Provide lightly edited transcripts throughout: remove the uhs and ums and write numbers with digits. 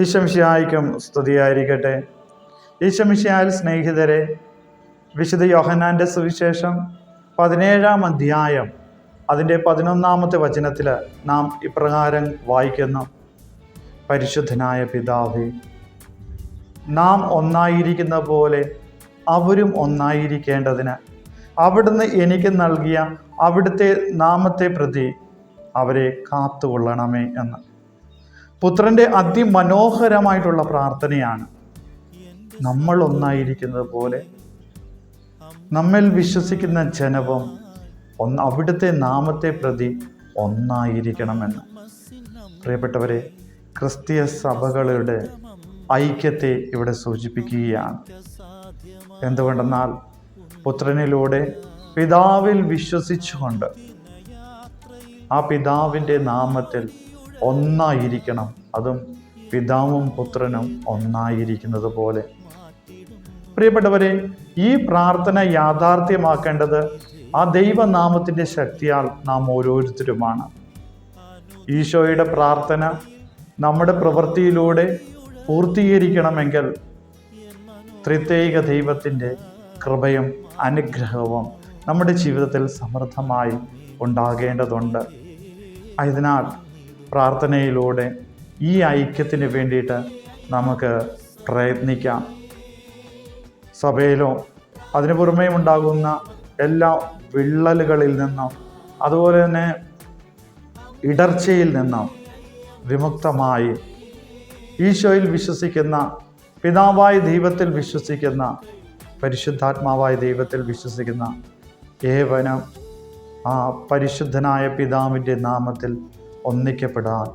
ഈശോമിശിഹായ്ക്കും സ്തുതിയായിരിക്കട്ടെ. ഈശോമിശിഹായിൽ സ്നേഹിതരെ, വിശുദ്ധ യോഹന്നാൻ്റെ സുവിശേഷം 17-ാം അധ്യായം അതിൻ്റെ 11-ാമത്തെ വചനത്തിൽ നാം ഇപ്രകാരം വായിക്കുന്നു: പരിശുദ്ധനായ പിതാവേ, നാം ഒന്നായിരിക്കുന്ന പോലെ അവരും ഒന്നായിരിക്കേണ്ടതിന് അവിടുന്ന് എനിക്ക് നൽകിയ അവിടുത്തെ നാമത്തെ പ്രതി അവരെ കാത്തുകൊള്ളണമേ എന്ന്. പുത്രൻ്റെ അതിമനോഹരമായിട്ടുള്ള പ്രാർത്ഥനയാണ്. നമ്മൾ ഒന്നായിരിക്കുന്നത് പോലെ നമ്മിൽ വിശ്വസിക്കുന്ന ജനവും അവിടുത്തെ നാമത്തെ പ്രതി ഒന്നായിരിക്കണമെന്ന്. പ്രിയപ്പെട്ടവരെ, ക്രിസ്തീയ സഭകളുടെ ഐക്യത്തെ ഇവിടെ സൂചിപ്പിക്കുകയാണ്. എന്തുകൊണ്ടെന്നാൽ പുത്രനിലൂടെ പിതാവിൽ വിശ്വസിച്ചുകൊണ്ട് ആ പിതാവിൻ്റെ നാമത്തിൽ ഒന്നായിരിക്കണം. അതും പിതാവും പുത്രനും ഒന്നായിരിക്കുന്നത് പോലെ. പ്രിയപ്പെട്ടവരെ, ഈ പ്രാർത്ഥന യാഥാർത്ഥ്യമാക്കേണ്ടത് ആ ദൈവനാമത്തിൻ്റെ ശക്തിയാൽ നാം ഓരോരുത്തരുമാണ്. ഈശോയുടെ പ്രാർത്ഥന നമ്മുടെ പ്രവൃത്തിയിലൂടെ പൂർത്തീകരിക്കണമെങ്കിൽ ത്രിത്വൈക ദൈവത്തിൻ്റെ കൃപയും അനുഗ്രഹവും നമ്മുടെ ജീവിതത്തിൽ സമൃദ്ധമായി ഉണ്ടാകേണ്ടതുണ്ട്. അതിനാൽ പ്രാർത്ഥനയിലൂടെ ഈ ഐക്യത്തിന് വേണ്ടിയിട്ട് നമുക്ക് പ്രയത്നിക്കാം. സഭയിലോ അതിനു പുറമേ ഉണ്ടാകുന്ന എല്ലാ വിള്ളലുകളിൽ നിന്നും അതുപോലെ തന്നെ ഇടർച്ചയിൽ നിന്നും വിമുക്തമായി ഈശോയിൽ വിശ്വസിക്കുന്ന, പിതാവായ ദൈവത്തിൽ വിശ്വസിക്കുന്ന, പരിശുദ്ധാത്മാവായ ദൈവത്തിൽ വിശ്വസിക്കുന്ന ഏവനും ആ പരിശുദ്ധനായ പിതാവിൻ്റെ നാമത്തിൽ ഒന്നിക്കപ്പെടാൻ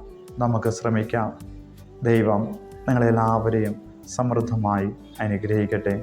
നമുക്ക് ശ്രമിക്കാം. ദൈവം നിങ്ങളെല്ലാവരെയും സമൃദ്ധമായി അനുഗ്രഹിക്കട്ടെ.